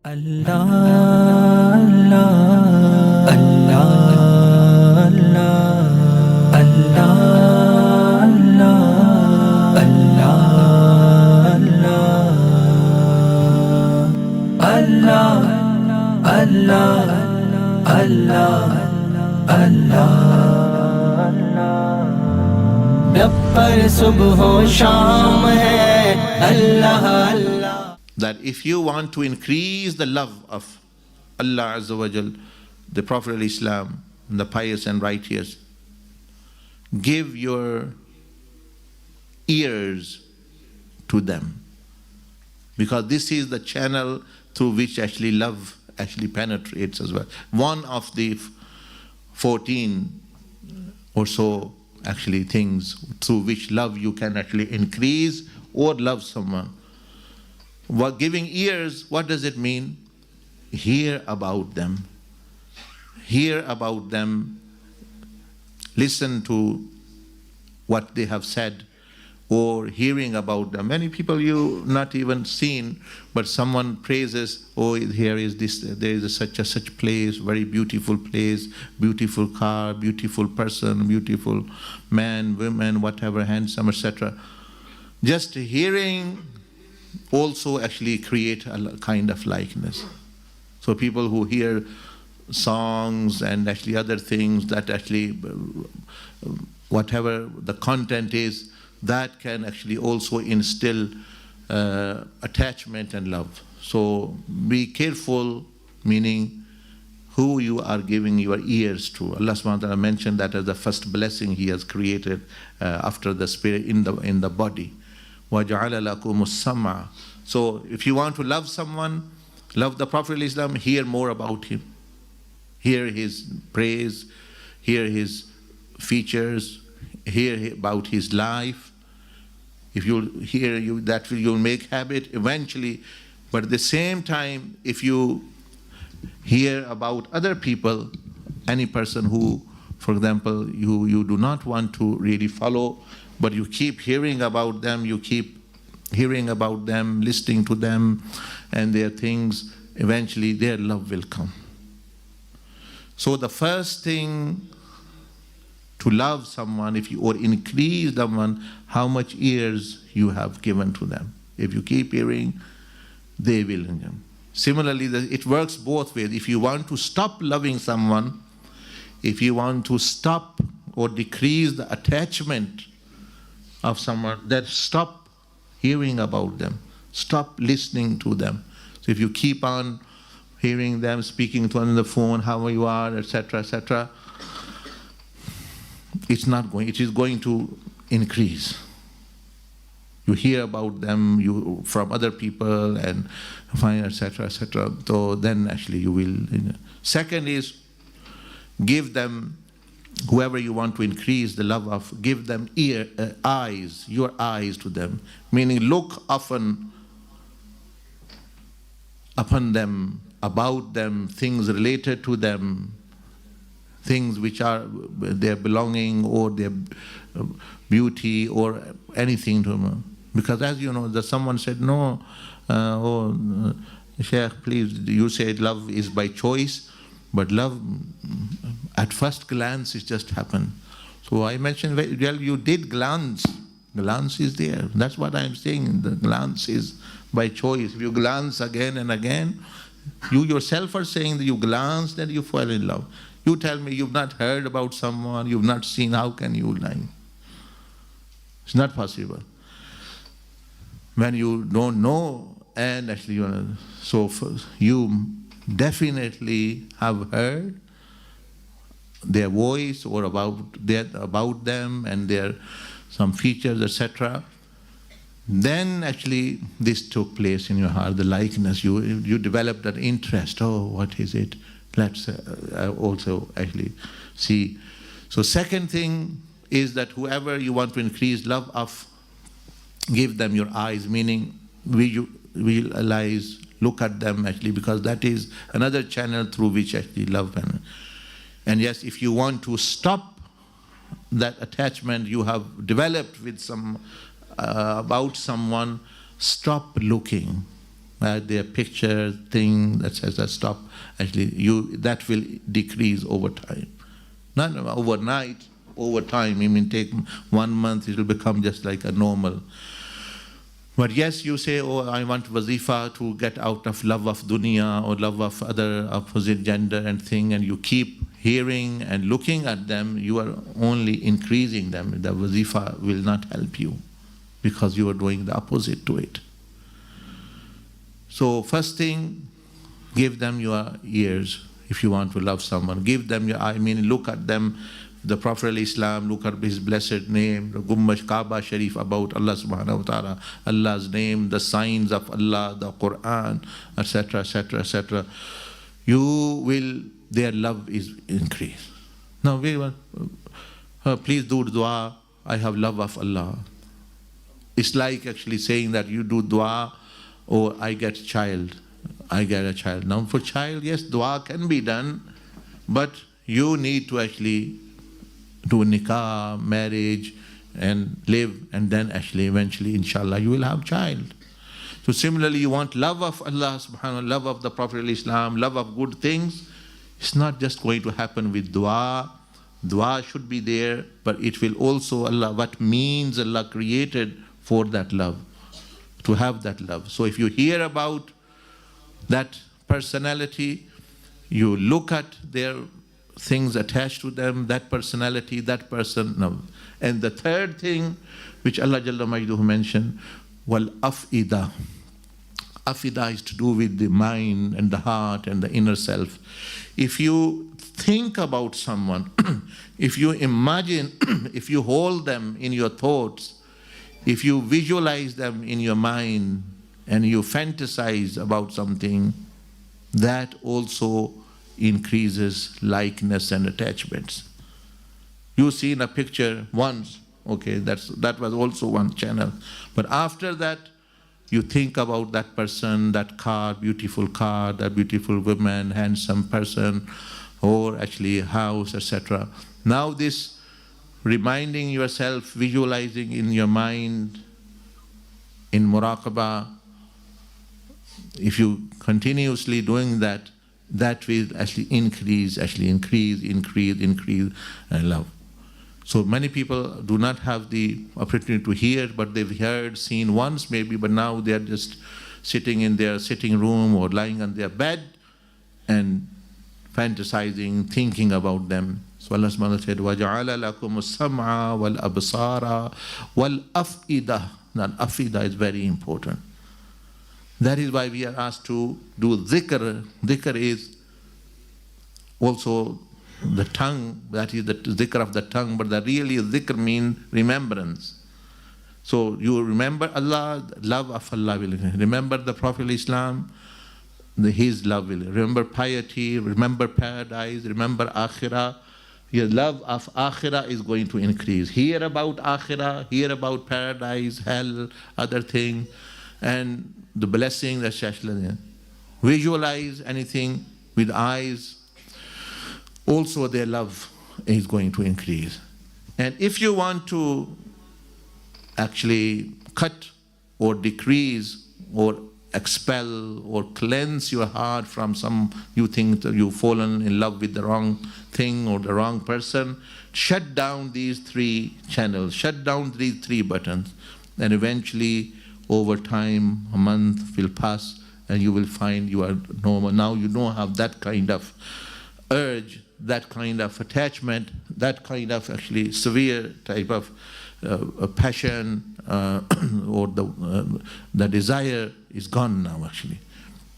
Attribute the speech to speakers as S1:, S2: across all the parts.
S1: Allah, Allah, Allah, Allah, Allah, Allah, Allah, Allah, Allah, रब पर सुबह शाम है अल्लाह अल्लाह.
S2: That if you want to increase the love of Allah Azza wa Jal, the Prophet of Islam, the pious and righteous, give your ears to them. Because this is the channel through which actually love actually penetrates as well. One of the 14 or so actually things through which love you can actually increase or love someone. What giving ears, what does it mean? Hear about them. Hear about them. Listen to what they have said, or hearing about them. Many people you not even seen, but someone praises, oh, here is this, there is such place, very beautiful place, beautiful car, beautiful person, beautiful man, women, whatever, handsome, etc. Just hearing also actually create a kind of likeness. So people who hear songs and actually other things that actually, whatever the content is, that can actually also instill attachment and love. So be careful, meaning who you are giving your ears to. Allah subhanahu wa ta'ala mentioned that as the first blessing He has created after the spirit in the body. وَجَعَلَ لَكُمُ السَّمْعَ. So if you want to love someone, love the Prophet of Islam, hear more about him. Hear his praise, hear his features, hear about his life. If you hear that you'll make habit eventually. But at the same time, if you hear about other people, any person who, for example, you do not want to really follow, but you keep hearing about them, you keep hearing about them, listening to them and their things, eventually their love will come. So the first thing to love someone, if you or increase someone, how much ears you have given to them. If you keep hearing, they will. Similarly, it works both ways. If you want to stop loving someone, if you want to stop or decrease the attachment of someone, then stop hearing about them, stop listening to them. So if you keep on hearing them, speaking to them on the phone, how you are, etc., etc., it is going to increase. You hear about them from other people and find, etc., etc. So then actually you will. Second is, give them, whoever you want to increase the love of, give them eyes, your eyes to them. Meaning look often upon them, about them, things related to them, things which are their belonging or their beauty or anything to them. Because as you know, someone said, no, Shaykh, please, you said love is by choice, but love at first glance, it just happened. So I mentioned, well, you did glance. Glance is there. That's what I'm saying. The glance is by choice. If you glance again and again, you yourself are saying that you glance, then you fall in love. You tell me you've not heard about someone, you've not seen, how can you lie? It's not possible. When you don't know, and actually, so you definitely have heard their voice or about them and their some features, etc. Then actually this took place in your heart, the likeness. You developed that interest. Oh, what is it? Let's also actually see. So second thing is that whoever you want to increase love of, give them your eyes, meaning realize, look at them actually, because that is another channel through which actually love. And yes, if you want to stop that attachment you have developed with about someone, stop looking. their picture thing that says that stop, actually that will decrease over time. Not overnight, over time. I mean, take 1 month, it will become just like a normal. But yes, you say, oh, I want wazifa to get out of love of dunya or love of other opposite gender and thing, and you keep hearing and looking at them, you are only increasing them. The wazifa will not help you because you are doing the opposite to it. So first thing, give them your ears if you want to love someone. Give them your, look at them. The Prophet al-Islam, look at his blessed name, the Gumbash Kaaba Sharif about Allah subhanahu wa ta'ala, Allah's name, the signs of Allah, the Quran, etc., etc., etc. You will, their love is increased. Now, please do dua, I have love of Allah. It's like actually saying that you do dua, or I get a child. Now for child, yes, dua can be done, but you need to actually do nikah, marriage, and live, and then actually eventually, inshallah, you will have child. So similarly, you want love of Allah subhanahu wa ta'ala, love of the Prophet al-Islam, love of good things. It's not just going to happen with dua. Dua should be there, but it will also, Allah, what means Allah created for that love, to have that love. So if you hear about that personality, you look at their things attached to them, that personality, that person. No. And the third thing, which Allah Jalla Majduhu mentioned, wal afida. Afida is to do with the mind and the heart and the inner self. If you think about someone, if you imagine, if you hold them in your thoughts, if you visualize them in your mind and you fantasize about something, that also increases likeness and attachments. You see in a picture once, okay, that was also one channel. But after that, you think about that person, that car, that beautiful woman, handsome person, or actually a house, etc. Now this reminding yourself, visualizing in your mind, in muraqabah, if you continuously doing that, that will actually increase love. So many people do not have the opportunity to hear, but they've heard, seen once maybe, but now they are just sitting in their sitting room or lying on their bed and fantasizing, thinking about them. So Allah subhanahu wa ta'ala said, وَجَعَلَ لَكُمُ السَّمْعَ وَالْأَبْصَارَ وَالْأَفْئِدَةَ. That afida is very important. That is why we are asked to do dhikr. Dhikr is also the tongue, that is the dhikr of the tongue, but the really dhikr means remembrance. So you remember Allah, love of Allah will remember the Prophet Islam, his love will remember piety, remember paradise, remember akhirah. Your love of akhirah is going to increase. Hear about akhirah, hear about paradise, hell, other things, and the blessing that Shashla. Visualize anything with eyes. Also their love is going to increase. And if you want to actually cut or decrease or expel or cleanse your heart from some, you think that you've fallen in love with the wrong thing or the wrong person, shut down these three channels, shut down these three buttons, and eventually over time, a month will pass and you will find you are normal. Now you don't have that kind of urge, that kind of attachment, that kind of actually severe type of passion or the desire is gone now actually.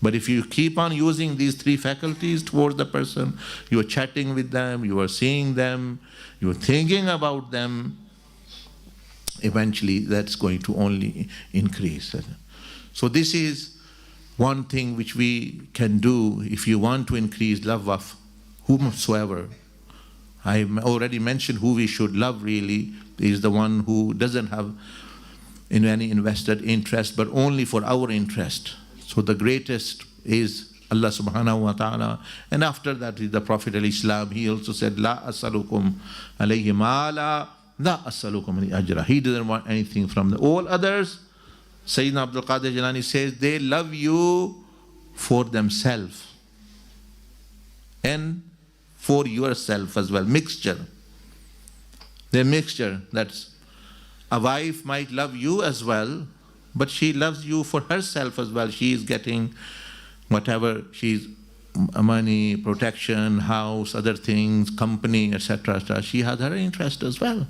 S2: But if you keep on using these three faculties towards the person, you are chatting with them, you are seeing them, you are thinking about them, eventually that's going to only increase. So this is one thing which we can do if you want to increase love of whomsoever. I already mentioned who we should love really is the one who doesn't have in any invested interest, but only for our interest. So the greatest is Allah subhanahu wa ta'ala. And after that is the Prophet al-Islam. He also said, La asalukum alayhi mala, la asalukum ajra. He didn't want anything from all others. Sayyidina Abdul Qadir Jilani says, they love you for themselves and for yourself as well. Mixture. The mixture. That's a wife might love you as well, but she loves you for herself as well. She is getting whatever she's money, protection, house, other things, company, etc. She has her interest as well.